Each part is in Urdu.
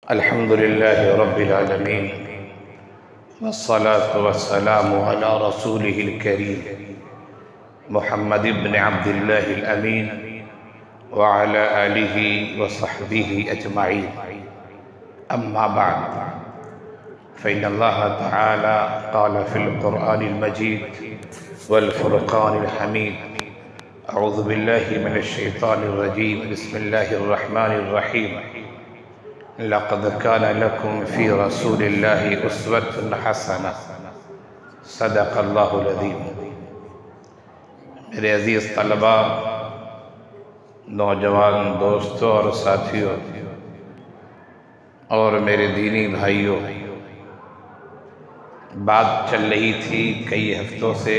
الحمد لله رب العالمين والصلاة والسلام على رسوله الكريم محمد بن عبد الله الأمين وعلى آله وصحبه أجمعين. أما بعد، فإن الله تعالى قال في القرآن المجيد والفرقان الحميد: أعوذ بالله من الشيطان الرجيم، بسم الله الرحمن الرحيم. لقد كان لكم في رسول الله أسوة حسنة. صدق اللہ العظیم. میرے عزیز طلباء، نوجوان دوستوں اور ساتھیوں اور میرے دینی بھائیوں، بات چل رہی تھی کئی ہفتوں سے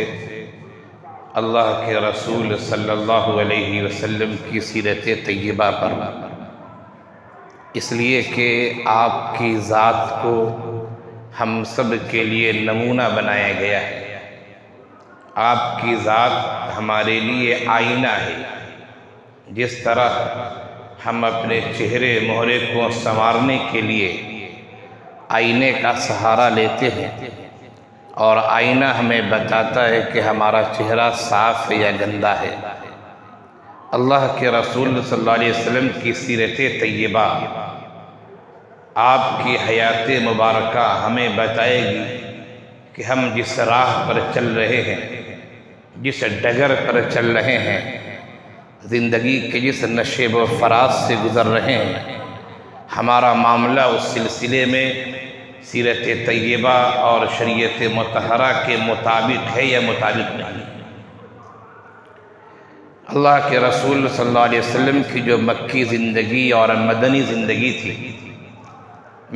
اللہ کے رسول صلی اللہ علیہ وسلم کی سیرت طیبہ پر، اس لیے کہ آپ کی ذات کو ہم سب کے لیے نمونہ بنایا گیا ہے. آپ کی ذات ہمارے لیے آئینہ ہے. جس طرح ہم اپنے چہرے مہرے کو سنوارنے کے لیے آئینے کا سہارا لیتے ہیں اور آئینہ ہمیں بتاتا ہے کہ ہمارا چہرہ صاف ہے یا گندا ہے، اللہ کے رسول صلی اللہ علیہ وسلم کی سیرت طیبہ، آپ کی حیات مبارکہ ہمیں بتائے گی کہ ہم جس راہ پر چل رہے ہیں، جس ڈگر پر چل رہے ہیں، زندگی کے جس نشیب و فراز سے گزر رہے ہیں، ہمارا معاملہ اس سلسلے میں سیرت طیبہ اور شریعت مطہرہ کے مطابق ہے یا مطابق نہیں. اللہ کے رسول صلی اللہ علیہ وسلم کی جو مکی زندگی اور مدنی زندگی تھی،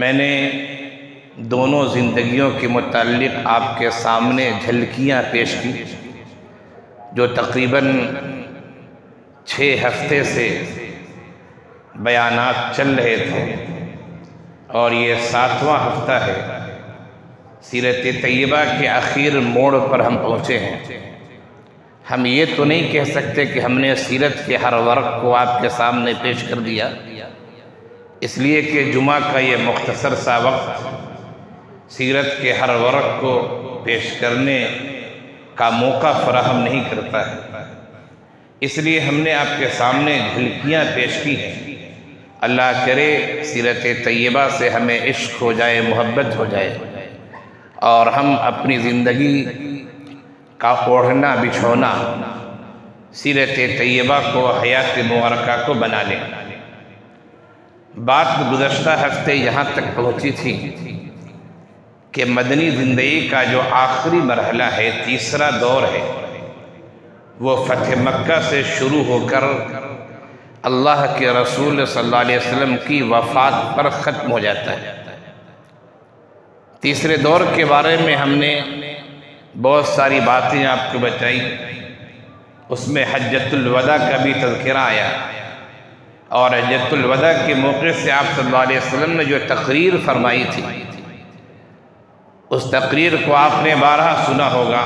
میں نے دونوں زندگیوں کے متعلق آپ کے سامنے جھلکیاں پیش کی، جو تقریباً 6 ہفتے سے بیانات چل رہے تھے، اور یہ 7واں ہفتہ ہے. سیرت طیبہ کے آخر موڑ پر ہم پہنچے ہیں. ہم یہ تو نہیں کہہ سکتے کہ ہم نے سیرت کے ہر ورق کو آپ کے سامنے پیش کر دیا، اس لیے کہ جمعہ کا یہ مختصر سا وقت سیرت کے ہر ورق کو پیش کرنے کا موقع فراہم نہیں کرتا ہے. اس لیے ہم نے آپ کے سامنے جھلکیاں پیش کی ہیں. اللہ کرے سیرت طیبہ سے ہمیں عشق ہو جائے، محبت ہو جائے، اور ہم اپنی زندگی کا اوڑھنا بچھونا سیرت طیبہ کو، حیات مبارکہ کو بنا لیں. بات گزشتہ ہفتے یہاں تک پہنچی تھی کہ مدنی زندگی کا جو آخری مرحلہ ہے، تیسرا دور ہے، وہ فتح مکہ سے شروع ہو کر اللہ کے رسول صلی اللہ علیہ وسلم کی وفات پر ختم ہو جاتا ہے. تیسرے دور کے بارے میں ہم نے بہت ساری باتیں آپ کو بتائی. اس میں حجۃ الوداع کا بھی تذکرہ آیا، اور حجۃ الوداع کے موقع سے آپ صلی اللہ علیہ وسلم نے جو تقریر فرمائی تھی، اس تقریر کو آپ نے بارہا سنا ہوگا،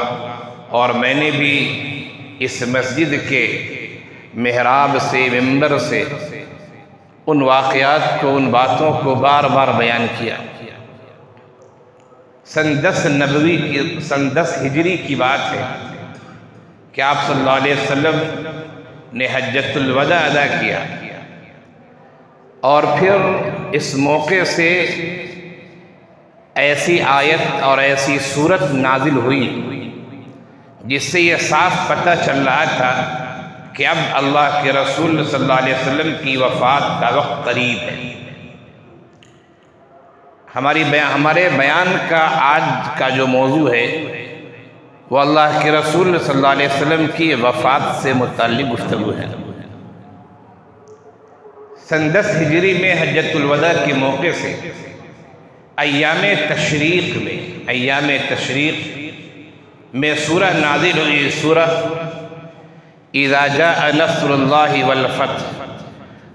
اور میں نے بھی اس مسجد کے محراب سے، ممبر سے ان واقعات کو، ان باتوں کو بار بار بیان کیا. سن 10 ہجری کی بات ہے کہ آپ صلی اللہ علیہ وسلم نے حجۃ الوداع ادا کیا، اور پھر اس موقع سے ایسی آیت اور ایسی صورت نازل ہوئی جس سے یہ صاف پتہ چل رہا تھا کہ اب اللہ کے رسول صلی اللہ علیہ وسلم کی وفات کا وقت قریب ہے. ہمارے بیان کا آج کا جو موضوع ہے وہ اللہ کے رسول صلی اللہ علیہ وسلم کی وفات سے متعلق گفتگو ہے. سن 10 ہجری میں حجۃ الوداع کے موقع سے ایام تشریق میں سورہ نازل ہوئی، سورہ اذا جاء نصر اللہ والفتح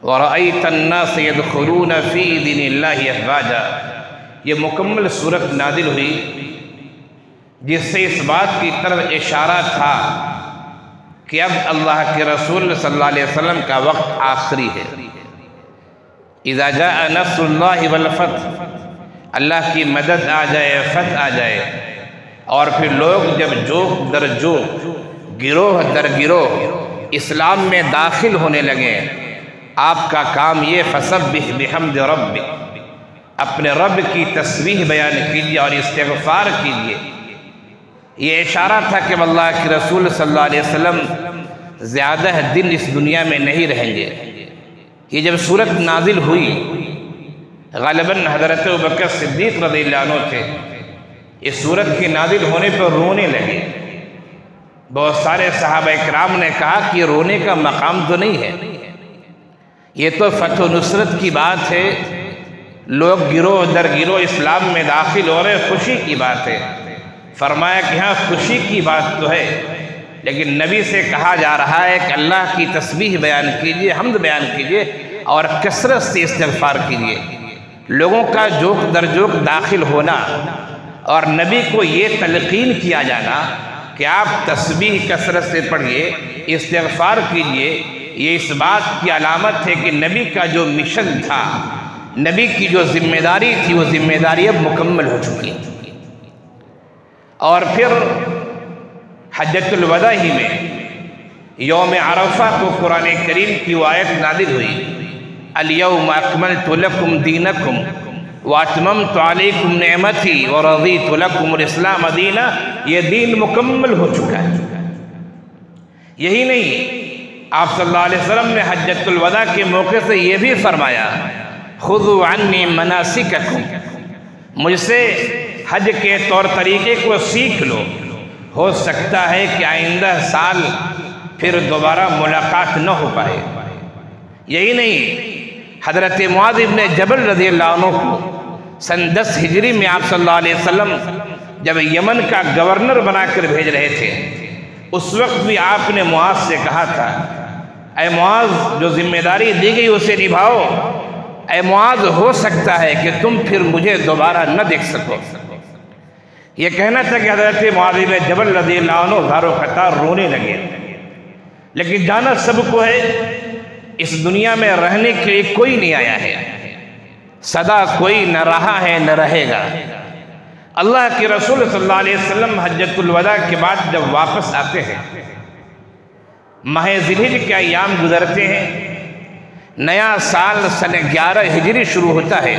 ورأیت الناس يدخلون فی دین اللہ افواجا. یہ مکمل صورت نازل ہوئی جس سے اس بات کی طرف اشارہ تھا کہ اب اللہ کے رسول صلی اللہ علیہ وسلم کا وقت آخری ہے. اذا جاء نصر اللہ والفتح، اللہ کی مدد آ جائے، فتح آ جائے، اور پھر لوگ جب جوک در جوک، گروہ در گروہ اسلام میں داخل ہونے لگے، آپ کا کام یہ فسبح بحمد ربک، اپنے رب کی تسبیح بیان کیجیے اور استغفار کیجیے۔ یہ اشارہ تھا کہ اللہ کے رسول صلی اللہ علیہ وسلم زیادہ دن اس دنیا میں نہیں رہیں گے۔ یہ جب صورت نازل ہوئی، غالباً حضرت ابوبکر صدیق رضی اللہ عنہ تھے، اس صورت کے نازل ہونے پر رونے لگے۔ بہت سارے صحابہ اکرام نے کہا کہ رونے کا مقام تو نہیں ہے، یہ تو فتح و نصرت کی بات ہے، لوگ گروہ در گروہ اسلام میں داخل ہو رہے، خوشی کی بات ہے۔ فرمایا کہ ہاں خوشی کی بات تو ہے، لیکن نبی سے کہا جا رہا ہے کہ اللہ کی تسبیح بیان کیجیے، حمد بیان کیجیے اور کثرت سے استغفار کیجیے۔ لوگوں کا جوک در جوک داخل ہونا اور نبی کو یہ تلقین کیا جانا کہ آپ تسبیح کثرت سے پڑھیے، استغفار کیجیے، یہ اس بات کی علامت ہے کہ نبی کا جو مشن تھا، نبی کی جو ذمہ داری تھی، وہ ذمہ داری اب مکمل ہو چکی ہے۔ اور پھر حجۃ الوداع ہی میں یوم عرفہ کو قرآن کریم کی وہ آیت نازل ہوئی، الیوم اکملت لکم دینکم واتممت علیکم نعمتی ورضیت لکم الاسلام دینا۔ یہ دین مکمل ہو چکا ہے۔ یہی نہیں، آپ صلی اللہ علیہ وسلم نے حجۃ الوداع کے موقع سے یہ بھی فرمایا، خذوا عنی مناسککم، مجھ سے حج کے طور طریقے کو سیکھ لو، ہو سکتا ہے کہ آئندہ سال پھر دوبارہ ملاقات نہ ہو پائے۔ یہی نہیں، حضرت معاذ بن جبل رضی اللہ عنہ کو سن 10 ہجری میں آپ صلی اللہ علیہ وسلم جب یمن کا گورنر بنا کر بھیج رہے تھے، اس وقت بھی آپ نے معاذ سے کہا تھا، اے معاذ جو ذمہ داری دی گئی اسے نبھاؤ، اے معاذ ہو سکتا ہے کہ تم پھر مجھے دوبارہ نہ دیکھ سکو۔ یہ کہنا تھا کہ حضرت معاذ بن جبل رضی اللہ عنہ غار و قطار رونے لگے، لیکن جانا سب کو ہے اس دنیا میں رہنے کے لیے کوئی نہیں آیا ہے، سدا کوئی نہ رہا ہے نہ رہے گا۔ اللہ کے رسول صلی اللہ علیہ وسلم حجۃ الوداع کے بعد جب واپس آتے ہیں، ماہ ذی الحجہ کے ایام گزرتے ہیں، نیا سال سن 11 ہجری شروع ہوتا ہے،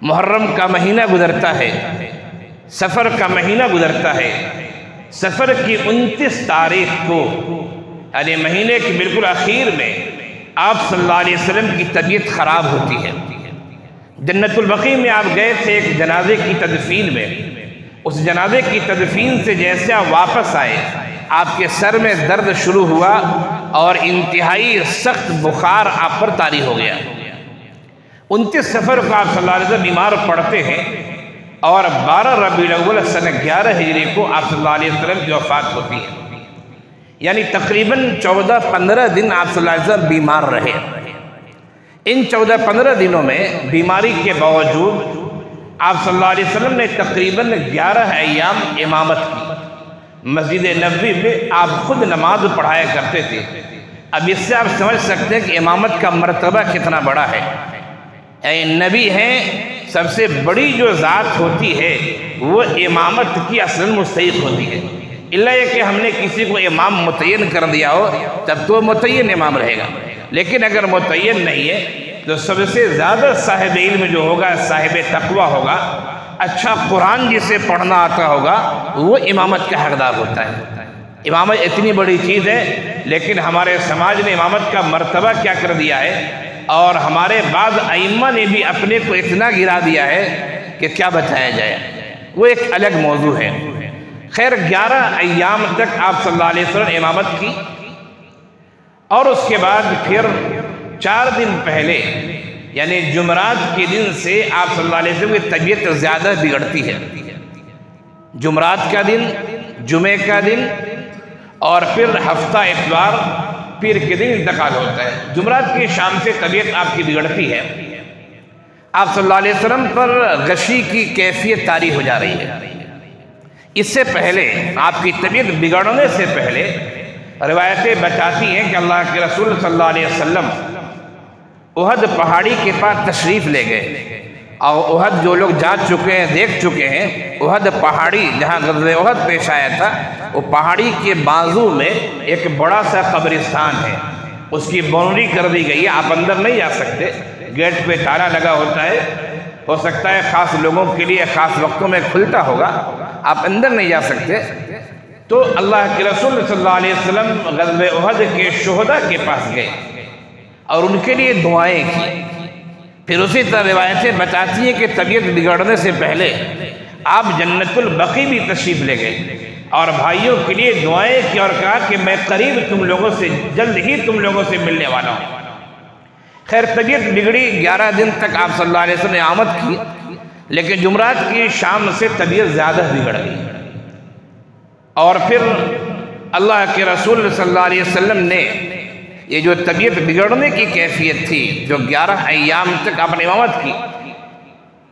محرم کا مہینہ گزرتا ہے، سفر کا مہینہ گزرتا ہے۔ سفر کی 29 تاریخ کو، یعنی مہینے کے بالکل اخیر میں، آپ صلی اللہ علیہ وسلم کی طبیعت خراب ہوتی ہے۔ جنت البقیع میں آپ گئے تھے ایک جنازے کی تدفین میں، اس جنازے کی تدفین سے جیسے آپ واپس آئے، آپ کے سر میں درد شروع ہوا اور انتہائی سخت بخار آپ پر طاری ہو گیا۔ 29 سفر کو آپ صلی اللہ علیہ وسلم بیمار پڑتے ہیں اور 12 ربیع الاول سن 11 ہجری کو آپ صلی اللہ علیہ وسلم کی وفات ہوتی ہے۔ یعنی تقریباً 14-15 دن آپ صلی اللہ علیہ وسلم بیمار رہے۔ ان 14-15 دنوں میں بیماری کے باوجود آپ صلی اللہ علیہ وسلم نے تقریباً 11 ایام امامت کی۔ مسجد نبوی میں آپ خود نماز پڑھایا کرتے تھے۔ اب اس سے آپ سمجھ سکتے ہیں کہ امامت کا مرتبہ کتنا بڑا ہے۔ اے نبی ہیں، سب سے بڑی جو ذات ہوتی ہے وہ امامت کی اصلاً مستحق ہوتی ہے، اللہ یہ کہ ہم نے کسی کو امام متعین کر دیا ہو تب تو متعین امام رہے گا، لیکن اگر متعین نہیں ہے تو سب سے زیادہ صاحب علم جو ہوگا، صاحب تقویٰ ہوگا، اچھا قرآن جسے پڑھنا آتا ہوگا، وہ امامت کا حقدار ہوتا ہے۔ امامت اتنی بڑی چیز ہے، لیکن ہمارے سماج نے امامت کا مرتبہ کیا کر دیا ہے، اور ہمارے بعض ائمہ نے بھی اپنے کو اتنا گرا دیا ہے کہ کیا بتایا جائے، وہ ایک الگ موضوع ہے۔ خیر 11 ایام تک آپ صلی اللہ علیہ وسلم امامت کی، اور اس کے بعد پھر 4 دن پہلے یعنی جمعرات کے دن سے آپ صلی اللہ علیہ وسلم کی طبیعت زیادہ بگڑتی ہے۔ جمعرات کا دن، جمعے کا دن، اور پھر ہفتہ اتوار پیر کے دن انتقال ہوتا ہے۔ جمعرات کی شام سے طبیعت آپ کی بگڑتی ہے، آپ صلی اللہ علیہ وسلم پر غشی کی کیفیت طاری ہو جا رہی ہے۔ اس سے پہلے، آپ کی طبیعت بگڑنے سے پہلے، روایتیں بتاتی ہیں کہ اللہ کے رسول صلی اللہ علیہ وسلم احد پہاڑی کے پاس تشریف لے گئے، اور احد جو لوگ جا چکے ہیں دیکھ چکے ہیں، احد پہاڑی جہاں غزوہ احد پیش آیا تھا، وہ پہاڑی کے بازو میں ایک بڑا سا قبرستان ہے، اس کی باؤنڈری کر دی گئی ہے، آپ اندر نہیں جا سکتے، گیٹ پہ تالا لگا ہوتا ہے، ہو سکتا ہے خاص لوگوں کے لیے خاص وقتوں میں کھلتا ہوگا، آپ اندر نہیں جا سکتے۔ تو اللہ کے رسول صلی اللہ علیہ وسلم غزوہ احد کے شہداء کے پاس گئے اور ان کے لیے دعائیں کی۔ پھر اسی طرح روایتیں بتاتی ہیں کہ طبیعت بگڑنے سے پہلے آپ جنت البقیع بھی تشریف لے گئے اور بھائیوں کے لیے دعائیں کی اور کہا کہ میں قریب تم لوگوں سے، جلد ہی تم لوگوں سے ملنے والا ہوں۔ خیر طبیعت بگڑی، 11 دن تک آپ صلی اللہ علیہ وسلم نے آمد کی، لیکن جمعرات کی شام سے طبیعت زیادہ بگڑ گئی، اور پھر اللہ کے رسول صلی اللہ علیہ وسلم نے یہ جو طبیعت بگڑنے کی کیفیت تھی، جو 11 ایام تک آپ نے امامت کی،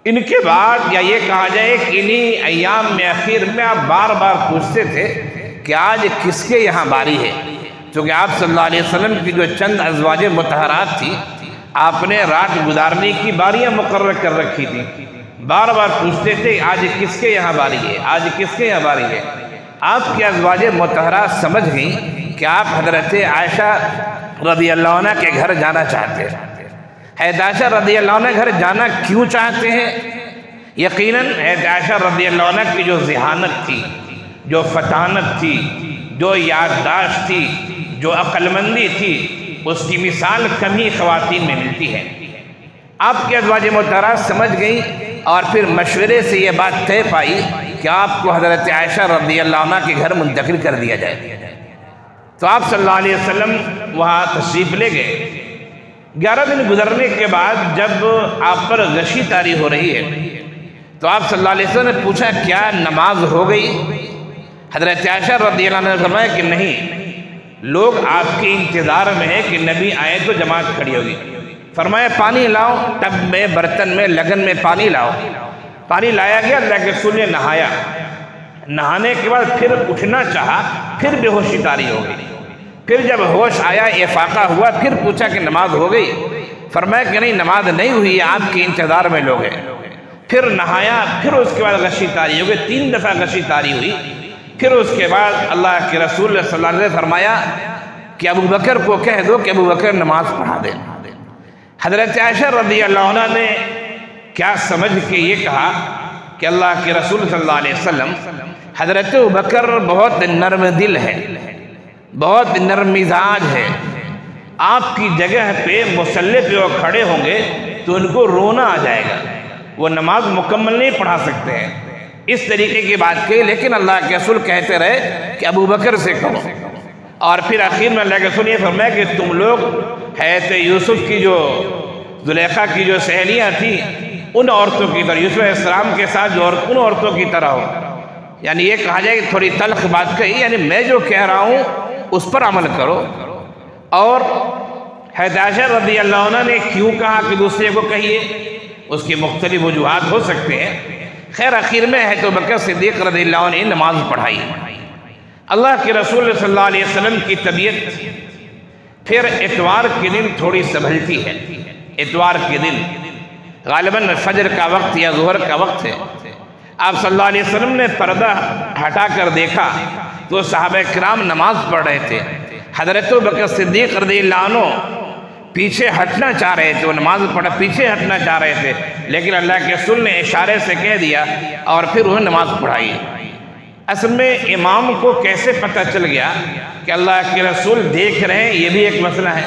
ان کے بعد یا یہ کہا جائے کہ انہی ایام میں اخیر میں آپ بار بار پوچھتے تھے کہ آج کس کے یہاں باری ہے، چونکہ آپ صلی اللہ علیہ وسلم کی جو چند ازواج مطہرات تھی، آپ نے رات گزارنے کی باریاں مقرر کر رکھی تھی، بار بار پوچھتے تھے آج کس کے یہاں باری ہے، آج کس کے یہاں باری ہے۔ آپ کی ازواج مطہرات سمجھ گئیں کہ آپ حضرت عائشہ رضی اللہ عنہ کے گھر جانا چاہتے ہیں۔ حضرت عائشہ رضی اللہ عنہ گھر جانا کیوں چاہتے ہیں؟ یقیناً حضرت عائشہ رضی اللہ عنہ کی جو ذہانت تھی، جو فطانت تھی، جو یادداشت تھی، جو عقل مندی تھی، اس کی مثال کم ہی خواتین میں ملتی ہے۔ آپ کی ازواج مطہرات سمجھ گئیں اور پھر مشورے سے یہ بات طے پائی کہ آپ کو حضرت عائشہ رضی اللہ عنہ کے گھر منتقل کر دیا جائے۔ تو آپ صلی اللہ علیہ وسلم وہاں تشریف لے گئے۔ 11 دن گزرنے کے بعد جب آپ پر غشی طاری ہو رہی ہے تو آپ صلی اللہ علیہ وسلم نے پوچھا کیا نماز ہو گئی؟ حضرت عائشہ رضی اللہ عنہ نے فرمایا کہ نہیں، لوگ آپ کے انتظار میں ہیں کہ نبی آئے تو جماعت کھڑی ہوگی۔ فرمایا پانی لاؤ، ٹب میں، برتن میں، لگن میں پانی لاؤ۔ پانی لایا گیا، اللہ کے رسول نے نہایا، نہانے کے بعد پھر اٹھنا چاہا، پھر بے ہوشی طاری ہو گئی۔ پھر جب ہوش آیا، افاقہ ہوا، پھر پوچھا کہ نماز ہو گئی؟ فرمایا کہ نہیں، نماز نہیں ہوئی، آپ کے انتظار میں لوگ ہیں۔ پھر نہایا، پھر اس کے بعد غشی طاری ہو گئی، 3 دفعہ غشی طاری ہوئی۔ پھر اس کے بعد اللہ کے رسول صلی اللہ علیہ وسلم نے فرمایا کہ ابو بکر کو کہہ دو کہ ابو بکر نماز پڑھا دیں۔ حضرت عائشہ رضی اللہ عنہ نے کیا سمجھ کے یہ کہا کہ اللہ کے رسول صلی اللہ علیہ وسلم، حضرت ابو بکر بہت نرم دل ہے، بہت نرم مزاج ہے، آپ کی جگہ پہ مصلی پہ وہ کھڑے ہوں گے تو ان کو رونا آ جائے گا، وہ نماز مکمل نہیں پڑھا سکتے ہیں۔ اس طریقے کی بات کہی، لیکن اللہ کے رسول کہتے رہے کہ ابو بکر سے کہو۔ اور پھر آخر میں اللہ کے رسول یہ فرمایا کہ تم لوگ حضرت یوسف کی جو زلیخا کی جو سہیلیاں تھیں ان عورتوں کی طرح، یوسف علیہ السلام کے ساتھ جو ان عورتوں کی طرح ہو، یعنی یہ کہا جائے کہ تھوڑی تلخ بات کہی، یعنی میں جو کہہ رہا ہوں اس پر عمل کرو۔ اور حضرت عائشہ رضی اللہ عنہ نے کیوں کہا کہ دوسرے کو کہیے، اس کی مختلف وجوہات ہو سکتے ہیں۔ خیر آخر میں حضرت ابوبکر صدیق رضی اللہ عنہ نے نماز پڑھائی۔ اللہ کے رسول صلی اللہ علیہ وسلم کی طبیعت پھر اتوار کے دن تھوڑی سنبھلتی ہے۔ اتوار کے دن غالباً فجر کا وقت یا ظہر کا وقت ہے، آپ صلی اللہ علیہ وسلم نے پردہ ہٹا کر دیکھا تو صحابہ کرام نماز پڑھ رہے تھے۔ حضرت ابوبکر صدیق رضی اللہ عنہ پیچھے ہٹنا چاہ رہے تھے، وہ نماز پڑھا پیچھے ہٹنا چاہ رہے تھے، لیکن اللہ کے رسول نے اشارے سے کہہ دیا اور پھر انہیں نماز پڑھائی۔ اصل میں امام کو کیسے پتہ چل گیا کہ اللہ کے رسول دیکھ رہے ہیں، یہ بھی ایک مسئلہ ہے۔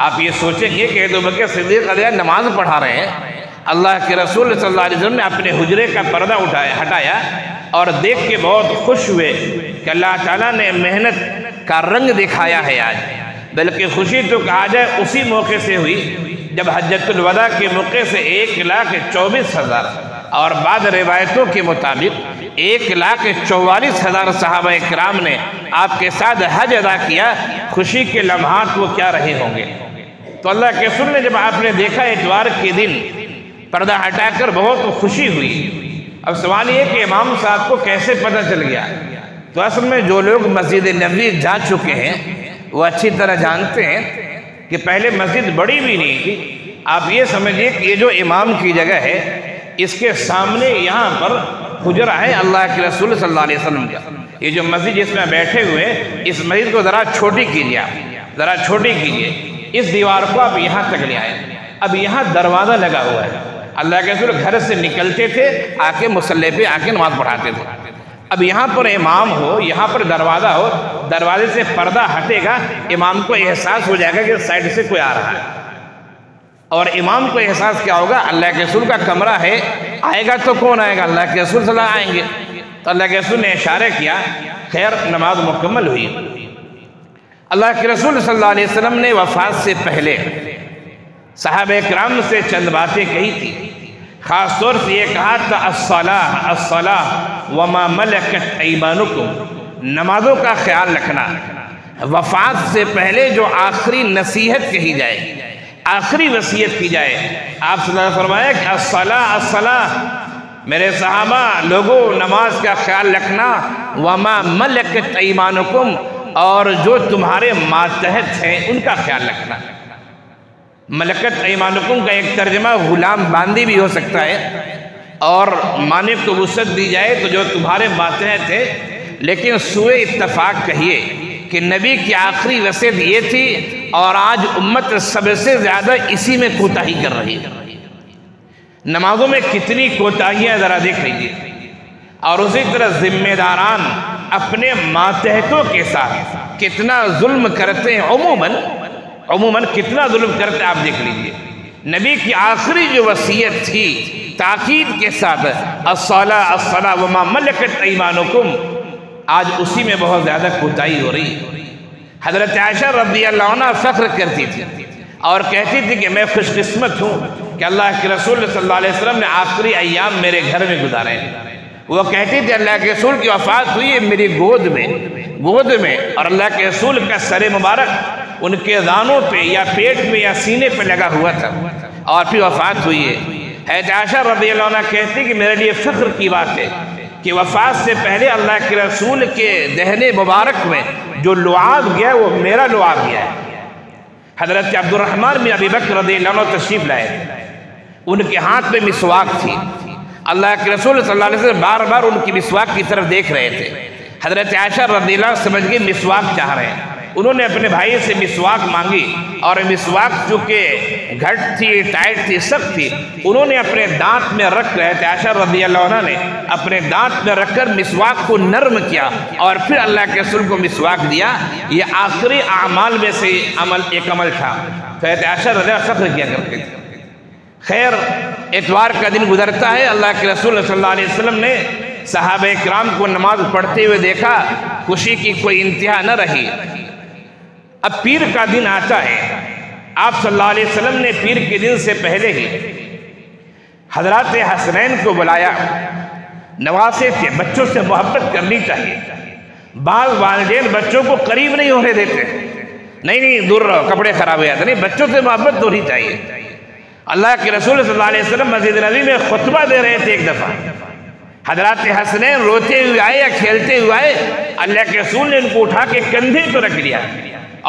آپ یہ سوچیں گے کہ ابوبکر صدیق رضی اللہ عنہ نماز پڑھا رہے ہیں، اللہ کے رسول صلی اللہ علیہ وسلم نے اپنے حجرے کا پردہ ہٹایا اور دیکھ کے بہت خوش ہوئے کہ اللہ تعالیٰ نے محنت کا رنگ دکھایا ہے آج۔ بلکہ خوشی تو کہا جائے اسی موقع سے ہوئی جب حجۃ الوداع کے موقع سے 1,24,000 اور بعض روایتوں کے مطابق 1,44,000 صحابہ کرام نے آپ کے ساتھ حج ادا کیا۔ خوشی کے لمحات وہ کیا رہے ہوں گے۔ تو اللہ کے رسول نے جب آپ نے دیکھا اتوار کے دن پردہ ہٹا کر بہت خوشی ہوئی۔ اب سوال یہ کہ امام صاحب کو کیسے پتہ چل گیا؟ تو اصل میں جو لوگ مسجد نبوی جا چکے ہیں وہ اچھی طرح جانتے ہیں کہ پہلے مسجد بڑی بھی نہیں تھی، آپ یہ سمجھیے کہ یہ جو امام کی جگہ ہے اس کے سامنے یہاں پر حجرہ ہے اللہ کے رسول صلی اللہ علیہ وسلم کا. یہ جو مسجد جس میں بیٹھے ہوئے اس مسجد کو ذرا چھوٹی کیجیے، آپ ذرا چھوٹی کیجیے، اس دیوار کو آپ یہاں تک لے آئے. اب یہاں دروازہ لگا ہوا ہے، اللہ کے رسول گھر سے نکلتے تھے آ کے مصلی پہ آ کے نماز پڑھاتے تھے. اب یہاں پر امام ہو، یہاں پر دروازہ ہو، دروازے سے پردہ ہٹے گا، امام کو احساس ہو جائے گا کہ سائڈ سے کوئی آ رہا ہے. اور امام کو احساس کیا ہوگا؟ اللہ کے رسول کا کمرہ ہے، آئے گا تو کون آئے گا؟ اللہ کے رسول صلی اللہ علیہ وسلم آئیں گے. تو اللہ کے رسول نے اشارہ کیا، خیر نماز مکمل ہوئی. اللہ کے رسول صلی اللہ علیہ وسلم نے وفات سے پہلے صحابہ کرام سے چند باتیں کہی تھی. خاص طور سے یہ کہا تھا الصلاۃ الصلاۃ وما ملکت ایمانکم، نمازوں کا خیال رکھنا. وفات سے پہلے جو آخری نصیحت کہی جائے، آخری وصیت کی جائے، آپ صلی اللہ علیہ وسلم نے فرمایا کہ الصلاۃ الصلاۃ، میرے صحابہ لوگوں نماز کا خیال رکھنا، وما ملکت ایمانکم، اور جو تمہارے ماتحت ہیں ان کا خیال رکھنا. ملکت ایمانکم کا ایک ترجمہ غلام باندی بھی ہو سکتا ہے، اور مالک کو وسعت دی جائے تو جو تمہارے ماتحت ہیں. لیکن سوئے اتفاق کہیے کہ نبی کی آخری وصیت یہ تھی، اور آج امت سب سے زیادہ اسی میں کوتاہی کر رہی ہے. نمازوں میں کتنی کوتاہیاں ذرا دیکھ لیجیے. اور اسی طرح ذمہ داران اپنے ماتحتوں کے ساتھ کتنا ظلم کرتے ہیں، عموماً کتنا ظلم کرتے ہیں آپ دیکھ لیجیے. نبی کی آخری جو وصیت تھی تاکید کے ساتھ الصلاۃ الصلاۃ وما ملکت ایمانکم، آج اسی میں بہت زیادہ کوتاہی ہو رہی ہے. حضرت عائشہ رضی اللہ عنہ فخر کرتی تھی اور کہتی تھی کہ میں خوش قسمت ہوں کہ اللہ کے رسول صلی اللہ علیہ وسلم نے آخری ایام میرے گھر میں گزارے. وہ کہتی تھی اللہ کے رسول کی وفات ہوئی ہے میری گود میں، اور اللہ کے رسول کا سر مبارک ان کے دانوں پہ یا پیٹ میں یا سینے پہ لگا ہوا تھا، اور پھر وفات ہوئی ہے. حضرت عائشہ رضی اللہ عنہ کہتی کہ میرے لیے فخر کی بات ہے کہ وفات سے پہلے اللہ کے رسول کے دہن مبارک میں جو لعاب گیا وہ میرا لعاب گیا ہے. حضرت عبد الرحمن بن ابی بکر رضی اللہ عنہ تشریف لائے، ان کے ہاتھ میں مسواک تھی. اللہ کے رسول صلی اللہ علیہ وسلم بار بار ان کی مسواک کی طرف دیکھ رہے تھے. حضرت عائشہ رضی اللہ عنہ سمجھ گئی مسواک چاہ رہے ہیں. انہوں نے اپنے بھائی سے مسواک مانگی، اور مسواک چونکہ گھٹ تھی، ٹائٹ تھی، سخت تھی، انہوں نے اپنے دانت میں رکھ رہے تھے. عائشہ رضی اللہ عنہ نے اپنے دانت میں رکھ کر مسواک کو نرم کیا اور پھر اللہ کے رسول کو مسواک دیا. یہ آخری اعمال میں سے ایک عمل تھا. تو عائشہ رضی اللہ عنہ فخر کیا کرتے تھے. خیر اتوار کا دن گزرتا ہے، اللہ کے رسول صلی اللہ علیہ وسلم نے صحابہ کرام کو نماز پڑھتے ہوئے دیکھا، خوشی کی کوئی انتہا نہ رہی. اب پیر کا دن آتا ہے، آپ صلی اللہ علیہ وسلم نے پیر کے دن سے پہلے ہی حضرات حسنین کو بلایا. نواسے تھے، بچوں سے محبت کرنی چاہیے. بعض والدین بچوں کو قریب نہیں ہونے دیتے، نہیں دور رہو کپڑے خراب ہو جاتے. نہیں، بچوں سے محبت ہونی چاہیے. اللہ کے رسول صلی اللہ علیہ وسلم مسجد نبوی میں خطبہ دے رہے تھے. ایک دفعہ حضرات حسنین روتے ہوئے آئے یا کھیلتے ہوئے آئے، اللہ کے رسول نے ان کو اٹھا کے کندھے پہ رکھ لیا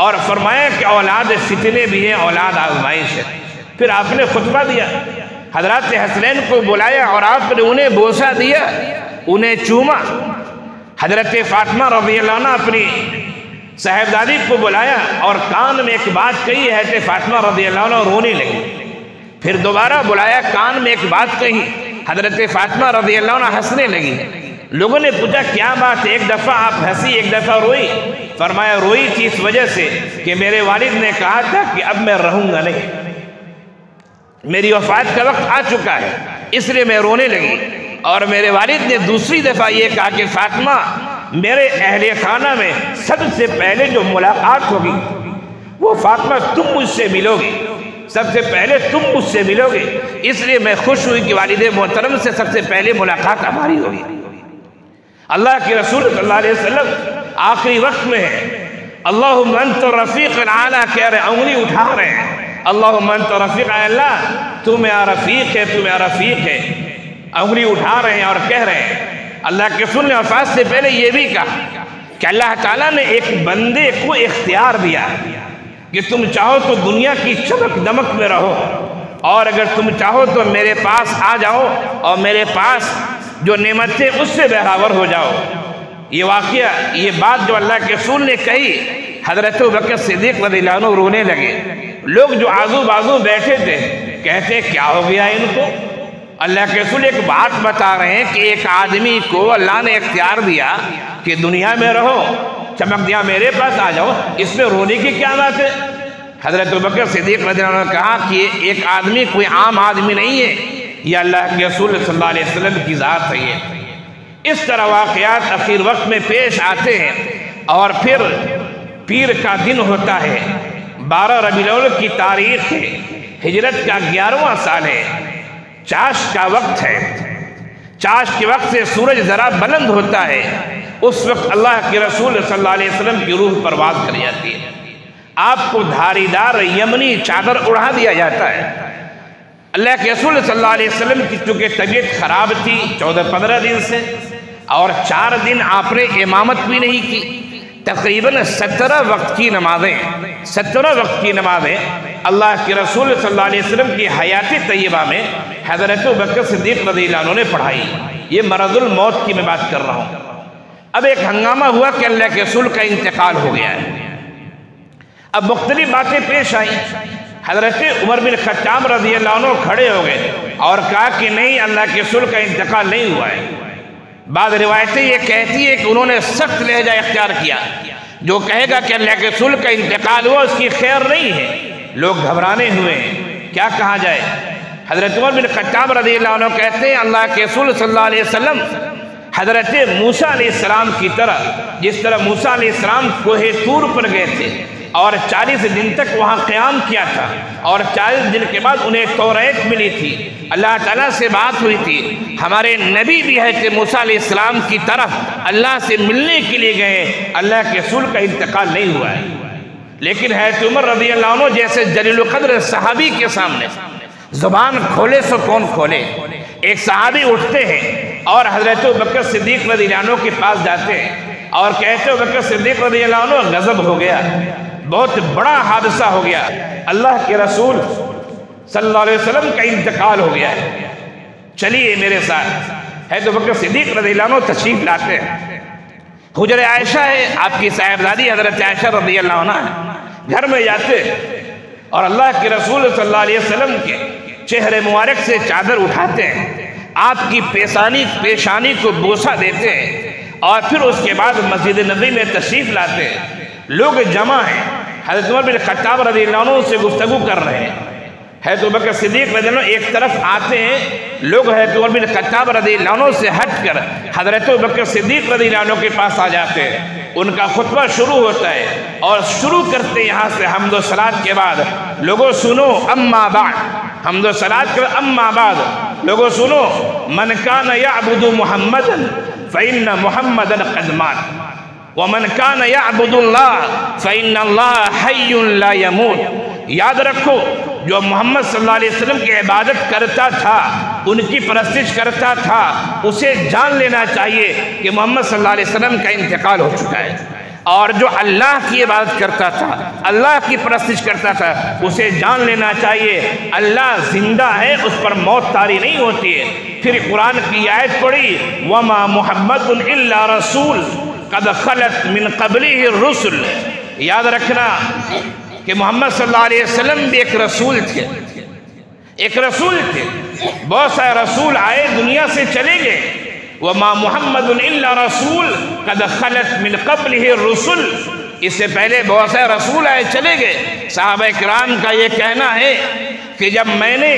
اور فرمایا کہ اولاد فتنے بھی ہیں، اولاد آزمائش ہے. پھر آپ نے خطبہ دیا، حضرات حسنین کو بلایا اور آپ نے انہیں بوسہ دیا، انہیں چوما. حضرت فاطمہ رضی اللہ عنہ اپنی صاحبزادی کو بلایا اور کان میں ایک بات کہی. حضرت فاطمہ رضی اللہ عنہ رونے لگی. پھر دوبارہ بلایا، کان میں ایک بات کہی، حضرت فاطمہ رضی اللہ عنہ ہنسنے لگی. لوگوں نے پوچھا کیا بات ہے؟ ایک دفعہ آپ ہنسی، ایک دفعہ روئی. فرمایا روئی تھی اس وجہ سے کہ میرے والد نے کہا تھا کہ اب میں رہوں گا نہیں، میری وفات کا وقت آ چکا ہے، اس لیے میں رونے لگی. اور میرے والد نے دوسری دفعہ یہ کہا کہ فاطمہ میرے اہل خانہ میں سب سے پہلے جو ملاقات ہوگی وہ فاطمہ تم مجھ سے ملو گی، سب سے پہلے تم مجھ سے ملو گے. اس لیے میں خوش ہوئی کہ والد محترم سے سب سے پہلے ملاقات ہماری ہوگی. اللہ کے رسول صلی اللہ علیہ وسلم آخری وقت میں ہے، اللہم انت رفیق اعلیٰ کہہ رہے، انگلی اٹھا رہے ہیں، اللہم انت رفیق اعلیٰ، تو میرا رفیق ہے، تو میرا رفیق ہے. انگلی اٹھا رہے ہیں اور کہہ رہے ہیں. اللہ کے رسول نے وفات سے پہلے یہ بھی کہا کہ اللہ تعالیٰ نے ایک بندے کو اختیار دیا کہ تم چاہو تو دنیا کی چمک دمک میں رہو، اور اگر تم چاہو تو میرے پاس آ جاؤ اور میرے پاس جو نعمتیں اس سے برابر ہو جاؤ۔ یہ واقعہ، یہ بات جو اللہ کے رسول نے کہی، حضرت ابوبکر صدیق رضی اللہ عنہ رونے لگے۔ لوگ جو آزو بازو بیٹھے تھے کہتے کیا ہو گیا ان کو؟ اللہ کے رسول ایک بات بتا رہے ہیں کہ ایک آدمی کو اللہ نے اختیار دیا کہ دنیا میں رہو، چمک دیا میرے پاس آ جاؤ، اس میں رونے کی کیا بات ہے؟ حضرت ابوبکر صدیق رضی اللہ عنہ نے کہا کہ ایک آدمی کوئی عام آدمی نہیں ہے، یہ اللہ کے رسول صلی اللہ علیہ وسلم کی ذات ہے۔ اس طرح واقعات اخیر وقت میں پیش آتے ہیں، اور پھر پیر کا دن ہوتا ہے، 12 ربیع الاول کی تاریخ ہے، ہجرت کا 11واں سال ہے، چاشت کا وقت ہے۔ چاشت کے وقت سے سورج ذرا بلند ہوتا ہے، اس وقت اللہ کے رسول صلی اللہ علیہ وسلم کی روح پرواز کر جاتی ہے۔ آپ کو دھاری دار یمنی چادر اڑا دیا جاتا ہے۔ اللہ کے رسول صلی اللہ علیہ وسلم کی چونکہ طبیعت خراب تھی 14-15 دن سے، اور 4 دن آپ نے امامت بھی نہیں کی، تقریباً 17 وقت کی نمازیں اللہ کے رسول صلی اللہ علیہ وسلم کی حیات طیبہ میں حضرت ابوبکر صدیق رضی اللہ عنہ نے پڑھائی۔ یہ مرض الموت کی میں بات کر رہا ہوں۔ اب ایک ہنگامہ ہوا کہ اللہ کے رسول کا انتقال ہو گیا ہے۔ اب مختلف باتیں پیش آئیں۔ حضرت عمر بن خطاب رضی اللہ عنہ کھڑے ہو گئے اور کہا کہ نہیں، اللہ کے رسول کا انتقال نہیں ہوا ہے۔ بعض روایتیں یہ کہتی ہے کہ انہوں نے سخت لہجہ اختیار کیا، جو کہے گا کہ اللہ کے رسول کا انتقال ہوا اس کی خیر نہیں ہے۔ لوگ گھبرانے ہوئے ہیں، کیا کہا جائے؟ حضرت عمر بن خطاب رضی اللہ عنہ کہتے ہیں اللہ کے رسول صلی اللہ علیہ وسلم حضرت موسیٰ علیہ السلام کی طرح، جس طرح موسیٰ علیہ السلام کوہ طور پر گئے تھے اور 40 دن تک وہاں قیام کیا تھا، اور 40 دن کے بعد انہیں توریت ملی تھی، اللہ تعالیٰ سے بات ہوئی تھی۔ ہمارے نبی بھی ہے کہ موسیٰ علیہ السلام کی طرف اللہ سے ملنے کے لیے گئے، اللہ کے رسول کا انتقال نہیں ہوا ہے۔ لیکن حضرت عمر رضی اللہ عنہ جیسے جلیل القدر صحابی کے سامنے زبان کھولے سو کون کھولے؟ ایک صحابی اٹھتے ہیں اور حضرت ابوبکر صدیق رضی اللہ عنہ کے پاس جاتے ہیں اور کہتے ہیں ابوبکر صدیق رضی اللہ عنہ غضب ہو گیا، بہت بڑا حادثہ ہو گیا، اللہ کے رسول صلی اللہ علیہ وسلم کا انتقال ہو گیا ہے، چلیے میرے ساتھ۔ حضرت ابوبکر صدیق رضی اللہ عنہ تشریف لاتے ہیں، حجر عائشہ ہے، آپ کی صاحبزادی حضرت عائشہ رضی اللہ عنہ ہے، گھر میں جاتے اور اللہ کے رسول صلی اللہ علیہ وسلم کے چہرے مبارک سے چادر اٹھاتے ہیں، آپ کی پیشانی کو بوسہ دیتے ہیں، اور پھر اس کے بعد مسجد نبوی میں تشریف لاتے ہیں۔ لوگ جمع ہیں، حضرت عمر بن خطاب رضی اللہ عنہ سے گفتگو کر رہے ہیں، حضرت ابوبکر صدیق رضی اللہ عنہ ایک طرف آتے ہیں، لوگ حضرت عمر بن خطاب رضی اللہ عنہ سے ہٹ کر حضرت ابوبکر صدیق رضی اللہ عنہ کے پاس آ جاتے ہیں۔ ان کا خطبہ شروع ہوتا ہے اور شروع کرتے ہیں یہاں سے حمد و صلات کے بعد، لوگوں سنو اما بعد، حمد و صلات کے بعد اما بعد، لوگوں سنو، من کان یعبد محمدا فإن محمدا قد مات ومن کان یعبد اللہ فإن اللہ حی لا یموت۔ یاد رکھو، جو محمد صلی اللہ علیہ وسلم کی عبادت کرتا تھا، ان کی پرستش کرتا تھا، اسے جان لینا چاہیے کہ محمد صلی اللہ علیہ وسلم کا انتقال ہو چکا ہے، اور جو اللہ کی عبادت کرتا تھا، اللہ کی پرستش کرتا تھا، اسے جان لینا چاہیے اللہ زندہ ہے، اس پر موت طاری نہیں ہوتی ہے۔ پھر قرآن کی آیت پڑھی، وما محمد الا رسول قد خلت من قبلہ الرسل۔ یاد رکھنا کہ محمد صلی اللہ علیہ وسلم بھی ایک رسول تھے، بہت سارے رسول آئے دنیا سے چلے گئے، وما محمد الا رسول قد خلت من قبلہ الرسل، اس سے پہلے بہت سارے رسول آئے چلے گئے۔ صحابہ کرام کا یہ کہنا ہے کہ جب میں نے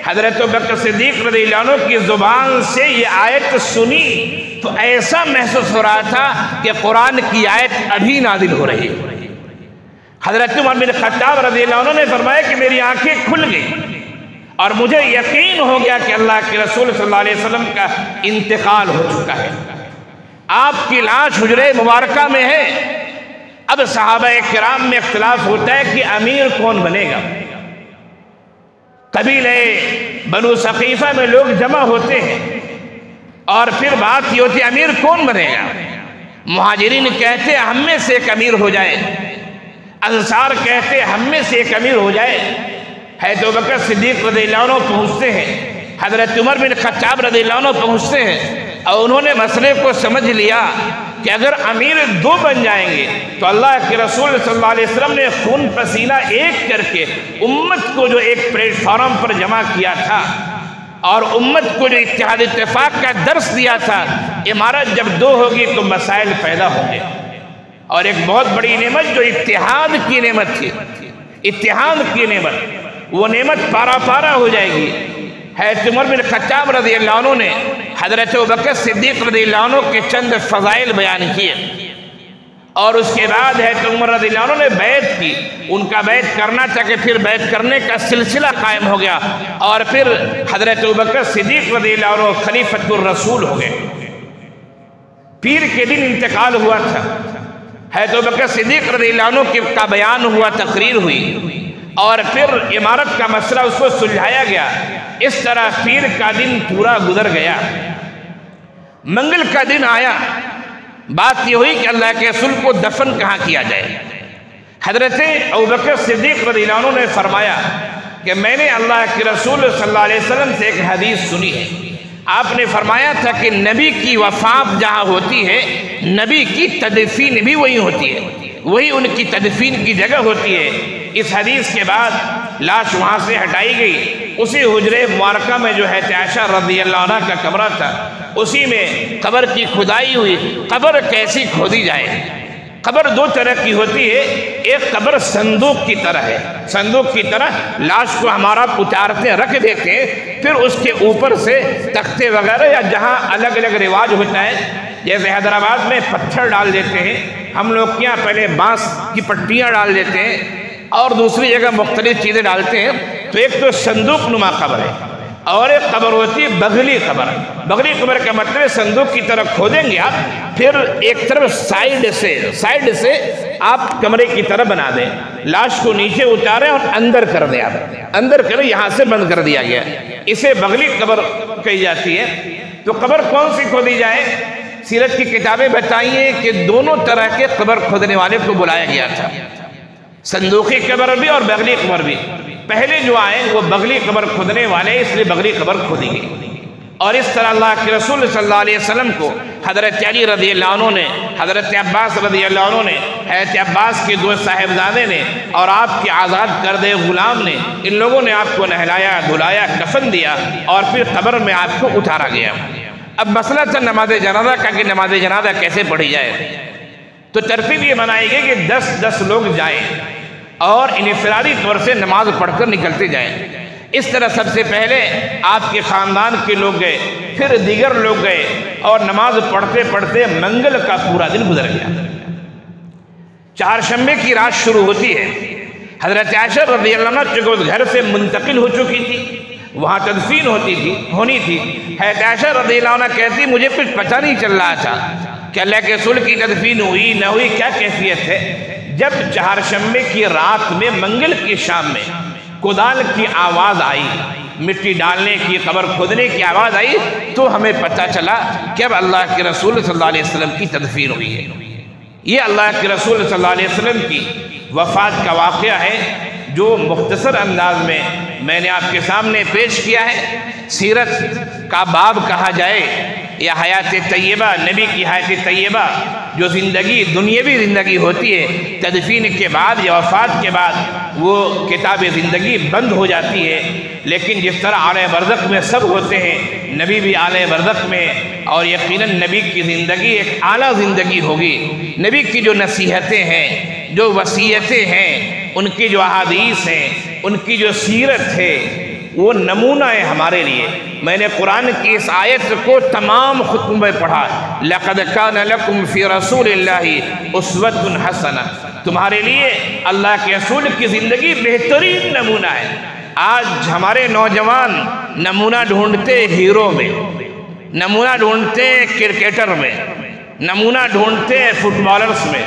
حضرت ابوبکر صدیق رضی اللہ عنہ کی زبان سے یہ آیت سنی تو ایسا محسوس ہو رہا تھا کہ قرآن کی آیت ابھی نازل ہو رہی ہے۔ حضرت عمر بن خطاب رضی اللہ عنہ نے فرمایا کہ میری آنکھیں کھل گئی اور مجھے یقین ہو گیا کہ اللہ کے رسول صلی اللہ علیہ وسلم کا انتقال ہو چکا ہے، آپ کی لاش حجرہ مبارکہ میں ہے۔ اب صحابہ کرام میں اختلاف ہوتا ہے کہ امیر کون بنے گا۔ قبیلہ بنو ثقیفہ میں لوگ جمع ہوتے ہیں اور پھر بات یہ ہوتی ہے امیر کون بنے گا۔ مہاجرین کہتے ہیں ہم میں سے ایک امیر ہو جائے، انصار کہتے ہم میں سے ایک امیر ہو جائے۔ حضرت ابوبکر صدیق رضی اللہ عنہ پہنچتے ہیں، حضرت عمر بن خطاب رضی اللہ عنہ پہنچتے ہیں، اور انہوں نے مسئلے کو سمجھ لیا کہ اگر امیر دو بن جائیں گے تو اللہ کے رسول صلی اللہ علیہ وسلم نے خون پسینہ ایک کر کے امت کو جو ایک پلیٹ فارم پر جمع کیا تھا اور امت کو جو اتحاد اتفاق کا درس دیا تھا، امارت جب دو ہوگی تو مسائل پیدا ہوں گے، اور ایک بہت بڑی نعمت جو اتحاد کی نعمت تھی، اتحاد کی نعمت، وہ نعمت پارا پارا ہو جائے گی۔ حضرت عمر بن خطاب رضی اللہ عنہ نے حضرت ابوبکر صدیق رضی اللہ عنہ کے چند فضائل بیان کیے، اور اس کے بعد حضرت عمر رضی اللہ عنہ نے بیعت کی، ان کا بیعت کرنا تھا کہ پھر بیعت کرنے کا سلسلہ قائم ہو گیا، اور پھر حضرت ابوبکر صدیق رضی اللہ عنہ خلیفۃ الرسول ہو گئے۔ پیر کے دن انتقال ہوا تھا، حضرت ابوبکر صدیق رضی اللہ عنہ کا بیان ہوا، تقریر ہوئی، اور پھر امارت کا مسئلہ اس کو سلجھایا گیا۔ اس طرح پیر کا دن پورا گزر گیا، منگل کا دن آیا، بات یہ ہوئی کہ اللہ کے رسول کو دفن کہاں کیا جائے۔ حضرت ابوبکر صدیق رضی اللہ عنہ نے فرمایا کہ میں نے اللہ کے رسول صلی اللہ علیہ وسلم سے ایک حدیث سنی ہے، آپ نے فرمایا تھا کہ نبی کی وفات جہاں ہوتی ہے نبی کی تدفین بھی وہی ہوتی ہے، وہی ان کی تدفین کی جگہ ہوتی ہے۔ اس حدیث کے بعد لاش وہاں سے ہٹائی گئی، اسی حجرے مبارکہ میں جو ہے عائشہ رضی اللہ عنہ کا کمرہ تھا، اسی میں قبر کی کھدائی ہوئی۔ قبر کیسی کھودی جائے؟ قبر دو طرح کی ہوتی ہے، ایک قبر صندوق کی طرح ہے، صندوق کی طرح لاش کو ہمارا اتارتے رکھ دیتے ہیں، پھر اس کے اوپر سے تختے وغیرہ یا جہاں الگ الگ رواج ہوتا ہے، جیسے حیدرآباد میں پتھر ڈال دیتے ہیں، ہم لوگ کیا پہلے بانس کی پٹیاں ڈال دیتے ہیں اور دوسری جگہ مختلف چیزیں ڈالتے ہیں، تو ایک تو صندوق نما قبر ہے، اور ایک قبر ہوتی ہے بغلی قبر۔ بغلی قبر کا مطلب ہے صندوق کی طرف کھودیں گے آپ، پھر ایک طرف سائیڈ سے آپ کمرے کی طرف بنا دیں، لاش کو نیچے اتاریں اور اندر کر دیں، آپ اندر کریں، یہاں سے بند کر دیا گیا، اسے بغلی قبر کہی جاتی ہے۔ تو قبر کون سی کھودی جائے؟ سیرت کی کتابیں بتائیے کہ دونوں طرح کے قبر کھودنے والے کو بلایا گیا تھا، صندوقی قبر بھی اور بغلی قبر بھی۔ پہلے جو آئے وہ بغلی قبر کھودنے والے، اس لیے بغلی قبر کھودی گئی۔ اور اس طرح اللہ کے رسول صلی اللہ علیہ وسلم کو حضرت علی رضی اللہ عنہ نے، حضرت عباس رضی اللہ عنہ نے، حضرت عباس کے دو صاحبزادے نے اور آپ کے آزاد کردے غلام نے، ان لوگوں نے آپ کو نہلایا، دھلایا، کفن دیا، اور پھر قبر میں آپ کو اتارا گیا۔ اب مسئلہ تھا نماز جنازہ کا کہ نماز جنازہ کیسے پڑھی جائے، تو ترتیب یہ بنائی گئی کہ 10 لوگ جائیں اور انفرادی طور سے نماز پڑھ کر نکلتے جائیں۔ اس طرح سب سے پہلے آپ کے خاندان کے لوگ گئے، پھر دیگر لوگ گئے، اور نماز پڑھتے پڑھتے منگل کا پورا دن گزر گیا۔ چہارشنبے کی رات شروع ہوتی ہے، حضرت عائشہ رضی اللہ عنہ چونکہ گھر سے منتقل ہو چکی تھی، وہاں تدفین ہونی تھی، حضرت عائشہ رضی اللہ عنہ کہتی مجھے کچھ پتہ نہیں چل رہا تھا کہ اللہ کے رسول کی تدفین ہوئی نہ ہوئی، کیا کیفیت ہے۔ جب چہارشنبے کی رات میں منگل کی شام میں کدال کی آواز آئی، مٹی ڈالنے کی، قبر کھودنے کی آواز آئی، تو ہمیں پتہ چلا کہ اب اللہ کے رسول صلی اللہ علیہ وسلم کی تدفین ہوئی ہے۔ یہ اللہ کے رسول صلی اللہ علیہ وسلم کی وفات کا واقعہ ہے جو مختصر انداز میں نے آپ کے سامنے پیش کیا ہے۔ سیرت کا باب کہا جائے یا حیات طیبہ، نبی کی حیات طیبہ جو زندگی، دنیاوی زندگی ہوتی ہے، تدفین کے بعد یا وفات کے بعد وہ کتاب زندگی بند ہو جاتی ہے۔ لیکن جس طرح عالم برزخ میں سب ہوتے ہیں، نبی بھی عالم برزخ میں، اور یقیناً نبی کی زندگی ایک اعلیٰ زندگی ہوگی۔ نبی کی جو نصیحتیں ہیں، جو وصیتیں ہیں، ان کی جو احادیث ہیں، ان کی جو سیرت ہے، وہ نمونہ ہے ہمارے لیے۔ میں نے قرآن کی اس آیت کو تمام خطبوں میں پڑھا، لَقَدْ كَانَ لَكُمْ فِي رَسُولِ اللَّهِ أُسْوَةٌ حَسَنَةٌ، تمہارے لیے اللہ کے رسول کی زندگی بہترین نمونہ ہے۔ آج ہمارے نوجوان نمونہ ڈھونڈتے ہیرو میں، نمونہ ڈھونڈتے کرکٹر میں، نمونہ ڈھونڈتے فٹ بالرز میں،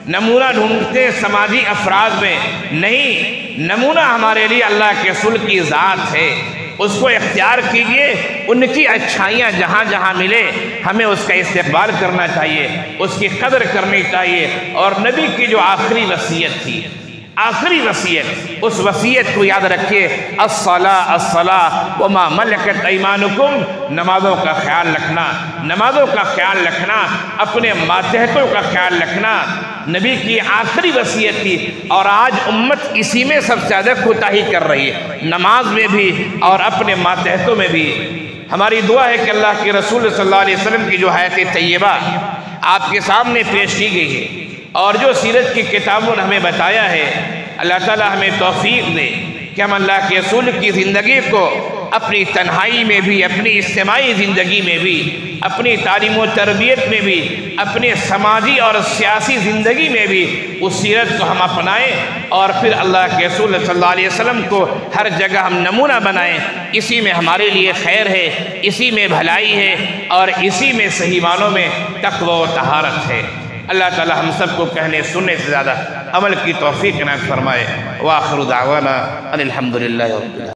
نمونہ ڈھونڈتے سماجی افراد میں۔ نہیں، نمونہ ہمارے لیے اللہ کے رسول کی ذات ہے، اس کو اختیار کیجئے، ان کی اچھائیاں جہاں جہاں ملے ہمیں اس کا استقبال کرنا چاہیے، اس کی قدر کرنی چاہیے۔ اور نبی کی جو آخری وصیت تھی، آخری وصیت، اس وصیت کو یاد رکھیے، الصلاۃ الصلاۃ وما ملکت ایمانکم، نمازوں کا خیال رکھنا، نمازوں کا خیال رکھنا، اپنے ماتحتوں کا خیال رکھنا نبی کی آخری وصیت تھی، اور آج امت اسی میں سب سے زیادہ کوتاہی کر رہی ہے، نماز میں بھی اور اپنے ماتحتوں میں بھی۔ ہماری دعا ہے کہ اللہ کے رسول صلی اللہ علیہ وسلم کی جو حیات طیبہ آپ کے سامنے پیش کی گئی ہے، اور جو سیرت کی کتابوں نے ہمیں بتایا ہے، اللہ تعالیٰ ہمیں توفیق دے کہ ہم اللہ کے رسول کی زندگی کو اپنی تنہائی میں بھی، اپنی اجتماعی زندگی میں بھی، اپنی تعلیم و تربیت میں بھی، اپنے سماجی اور سیاسی زندگی میں بھی اس سیرت کو ہم اپنائیں، اور پھر اللہ کے رسول صلی اللہ علیہ وسلم کو ہر جگہ ہم نمونہ بنائیں۔ اسی میں ہمارے لیے خیر ہے، اسی میں بھلائی ہے، اور اسی میں صحیح معنوں میں تقوی و طہارت ہے۔ اللہ تعالی ہم سب کو کہنے سننے سے زیادہ عمل کی توفیق عنایت فرمائے۔ وآخر دعوانا ان الحمد للہ رب العالمین۔